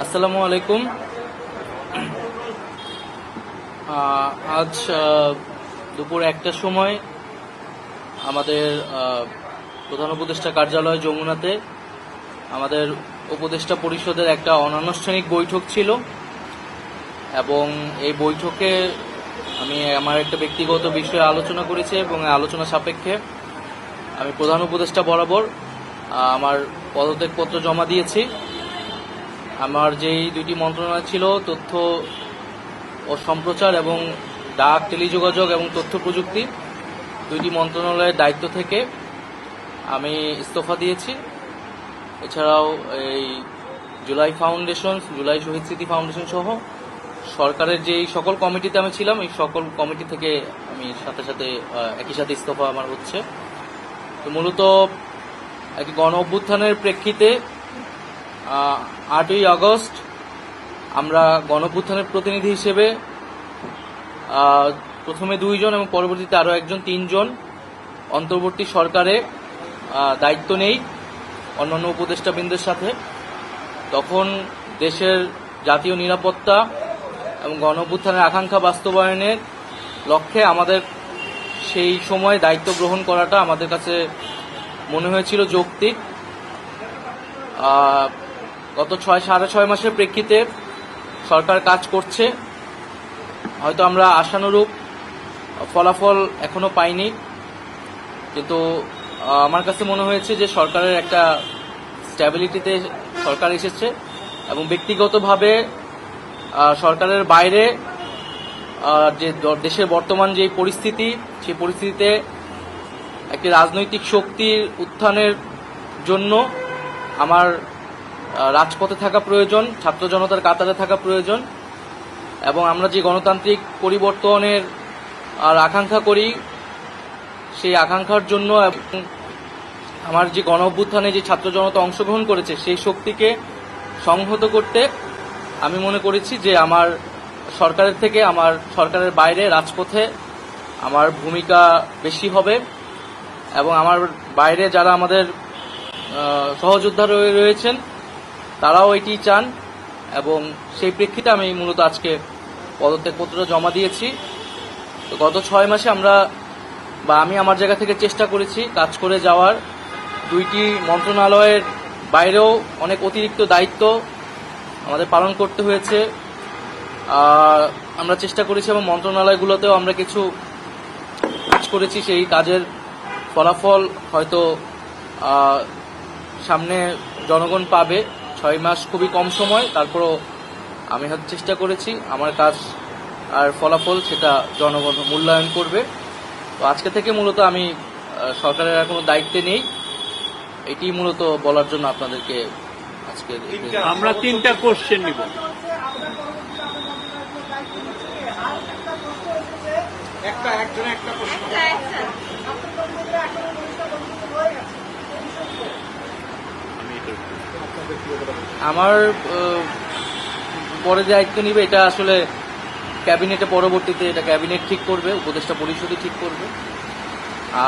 আসসালামু আলাইকুম। আজ দুপুর 1টার সময় আমাদের প্রধান উপদেষ্টা কার্যালয় যমুনাতে আমাদের উপদেষ্টা পরিষদের একটা অনানুষ্ঠানিক বৈঠক ছিল এবং এই বৈঠকে আমি আমার একটা ব্যক্তিগত বিষয়ে আলোচনা করেছি এবং আলোচনা সাপেক্ষে আমি প্রধান উপদেষ্টা বরাবর আমার পদত্যাগপত্র জমা দিয়েছি। আমার যেই দুইটি মন্ত্রণালয় ছিল, তথ্য ও সম্প্রচার এবং ডাক, টেলিযোগাযোগ এবং তথ্য প্রযুক্তি, দুইটি মন্ত্রণালয়ের দায়িত্ব থেকে আমি ইস্তফা দিয়েছি। এছাড়াও এই জুলাই ফাউন্ডেশন, জুলাই শহীদ স্মৃতি ফাউন্ডেশন সহ সরকারের যেই সকল কমিটিতে আমি ছিলাম, এই সকল কমিটি থেকে আমি সাথে সাথে একই সাথে ইস্তফা আমার হচ্ছে। তো মূলত একটি গণ অভ্যুত্থানের প্রেক্ষিতে 8ই আগস্ট আমরা গণ অভ্যুত্থানের প্রতিনিধি হিসেবে প্রথমে 2 জন এবং পরবর্তীতে আরও একজন, 3 জন অন্তর্বর্তী সরকারে দায়িত্ব নেই অন্যান্য উপদেষ্টাবৃন্দের সাথে। তখন দেশের জাতীয় নিরাপত্তা এবং গণ অভ্যুত্থানের আকাঙ্ক্ষা বাস্তবায়নের লক্ষ্যে আমাদের সেই সময় দায়িত্ব গ্রহণ করাটা আমাদের কাছে মনে হয়েছিল যৌক্তিক। গত 6.5 মাসের প্রেক্ষিতে সরকার কাজ করছে, হয়তো আমরা আশানুরূপ ফলাফল এখনো পাইনি, কিন্তু আমার কাছে মনে হয়েছে যে সরকারের একটা স্ট্যাবিলিটিতে সরকার এসেছে এবং ব্যক্তিগতভাবে সরকারের বাইরে যে দেশের বর্তমান যে পরিস্থিতি, সেই পরিস্থিতিতে একটি রাজনৈতিক শক্তির উত্থানের জন্য আমার রাজপথে থাকা প্রয়োজন, ছাত্র জনতার কাতারে থাকা প্রয়োজন এবং আমরা যে গণতান্ত্রিক পরিবর্তনের আকাঙ্ক্ষা করি, সেই আকাঙ্ক্ষার জন্য এবং আমার যে গণ অভ্যুত্থানে যে ছাত্র জনতা অংশগ্রহণ করেছে সেই শক্তিকে সংহত করতে আমি মনে করেছি যে আমার সরকারের থেকে আমার সরকারের বাইরে রাজপথে আমার ভূমিকা বেশি হবে এবং আমার বাইরে যারা আমাদের সহযোদ্ধা রয়েছেন তারাও এটি চান এবং সেই প্রেক্ষিতে আমি মূলত আজকে পদত্যাগপত্র জমা দিয়েছি। তো গত 6 মাসে আমি আমার জায়গা থেকে চেষ্টা করেছি কাজ করে যাওয়ার। 2টি মন্ত্রণালয়ের বাইরেও অনেক অতিরিক্ত দায়িত্ব আমাদের পালন করতে হয়েছে। আমরা চেষ্টা করেছি এবং মন্ত্রণালয়গুলোতেও আমরা কিছু কাজ করেছি, সেই কাজের ফলাফল হয়তো সামনে জনগণ পাবে। 6 মাস খুবই কম সময়, তারপরও আমি হয়তো চেষ্টা করেছি, আমার কাজ আর ফলাফল সেটা জনগণ মূল্যায়ন করবে। তো আজকে থেকে মূলত আমি সরকারের আর কোনো দায়িত্বে নেই, এটি মূলত বলার জন্য আপনাদেরকে আজকে আমরা 3টা কোশ্চেন নিব। আমার পরে দায়িত্ব নিবে এটা আসলে ক্যাবিনেটে, পরবর্তীতে এটা ক্যাবিনেট ঠিক করবে, উপদেষ্টা পরিষদই ঠিক করবে।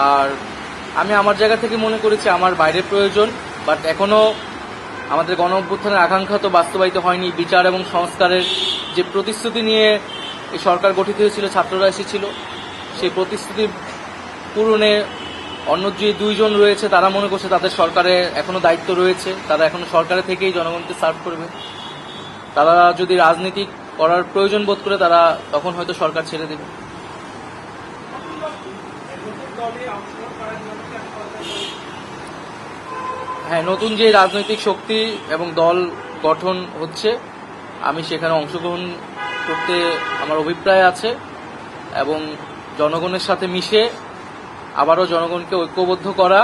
আর আমি আমার জায়গা থেকে মনে করেছি আমার বাইরের প্রয়োজন, বাট এখনো আমাদের গণ অভ্যুত্থানের আকাঙ্ক্ষা তো বাস্তবায়িত হয়নি। বিচার এবং সংস্কারের যে প্রতিশ্রুতি নিয়ে এই সরকার গঠিত হয়েছিল, ছাত্ররা এসেছিল, সেই প্রতিশ্রুতি পূরণে অন্য যে 2 জন রয়েছে তারা মনে করছে তাদের সরকারে এখনো দায়িত্ব রয়েছে, তারা এখনো সরকারে থেকেই জনগণকে সার্ভ করবে। তারা যদি রাজনীতি করার প্রয়োজন বোধ করে তারা তখন হয়তো সরকার ছেড়ে দেবে। হ্যাঁ, নতুন যে রাজনৈতিক শক্তি এবং দল গঠন হচ্ছে, আমি সেখানে অংশগ্রহণ করতে আমার অভিপ্রায় আছে এবং জনগণের সাথে মিশে আবারও জনগণকে ঐক্যবদ্ধ করা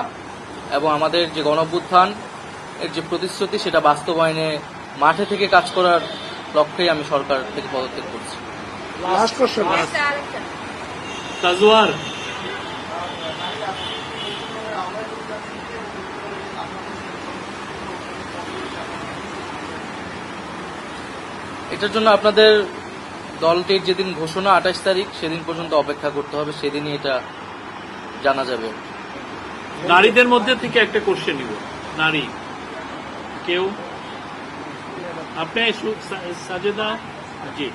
এবং আমাদের যে গণ অভ্যুত্থান এর যে প্রতিশ্রুতি সেটা বাস্তবায়নে মাঠে থেকে কাজ করার লক্ষ্যেই আমি সরকার থেকে পদত্যাগ করছি। তাজওয়ার, এটার জন্য আপনাদের দলটির যেদিন ঘোষণা 28 তারিখ, সেদিন পর্যন্ত অপেক্ষা করতে হবে, সেদিনই এটা জানা যাবে। নারীদের মধ্যে থেকে একটা কোশ্চেন নিব। নারী কেউ আপনি সাজেদা জি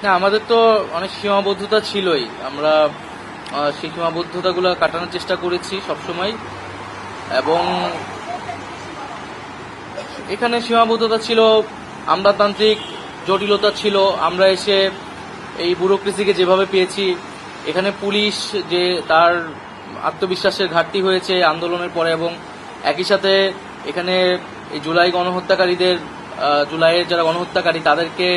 না, আমাদের তো অনেক সীমাবদ্ধতা ছিলই। আমরা সেই সীমাবদ্ধতাগুলো কাটানোর চেষ্টা করেছি সবসময়, এবং এখানে সীমাবদ্ধতা ছিল, আমলাতান্ত্রিক জটিলতা ছিল। আমরা এসে এই ব্যুরোক্রেসিকে যেভাবে পেয়েছি, এখানে পুলিশ যে তার আত্মবিশ্বাসের ঘাটতি হয়েছে আন্দোলনের পরে, এবং একই সাথে এখানে এই জুলাই গণহত্যাকারীদের, জুলাইয়ের যারা গণহত্যাকারী তাদেরকে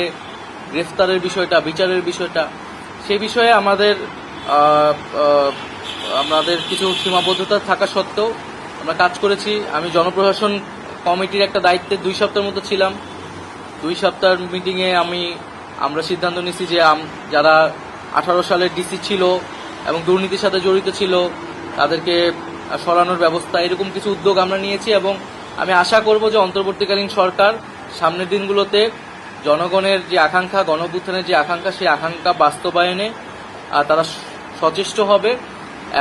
গ্রেফতারের বিষয়টা, বিচারের বিষয়টা, সেই বিষয়ে আমাদের কিছু সীমাবদ্ধতা থাকা সত্ত্বেও আমরা কাজ করেছি। আমি জনপ্রশাসন কমিটির একটা দায়িত্বে 2 সপ্তাহের মতো ছিলাম। 2 সপ্তাহের মিটিংয়ে আমরা সিদ্ধান্ত নিয়েছি যে যারা 18 সালের ডিসি ছিল এবং দুর্নীতির সাথে জড়িত ছিল তাদেরকে সরানোর ব্যবস্থা, এরকম কিছু উদ্যোগ আমরা নিয়েছি। এবং আমি আশা করব যে অন্তর্বর্তীকালীন সরকার সামনের দিনগুলোতে জনগণের যে আকাঙ্ক্ষা, গণঅভ্যুত্থানের যে আকাঙ্ক্ষা, সেই আকাঙ্ক্ষা বাস্তবায়নে তারা সচেষ্ট হবে,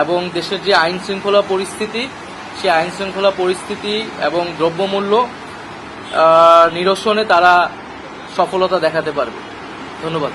এবং দেশের যে আইন শৃঙ্খলা পরিস্থিতি, সেই আইন শৃঙ্খলা পরিস্থিতি এবং দ্রব্যমূল্য নিরসনে তারা সফলতা দেখাতে পারবে। ধন্যবাদ।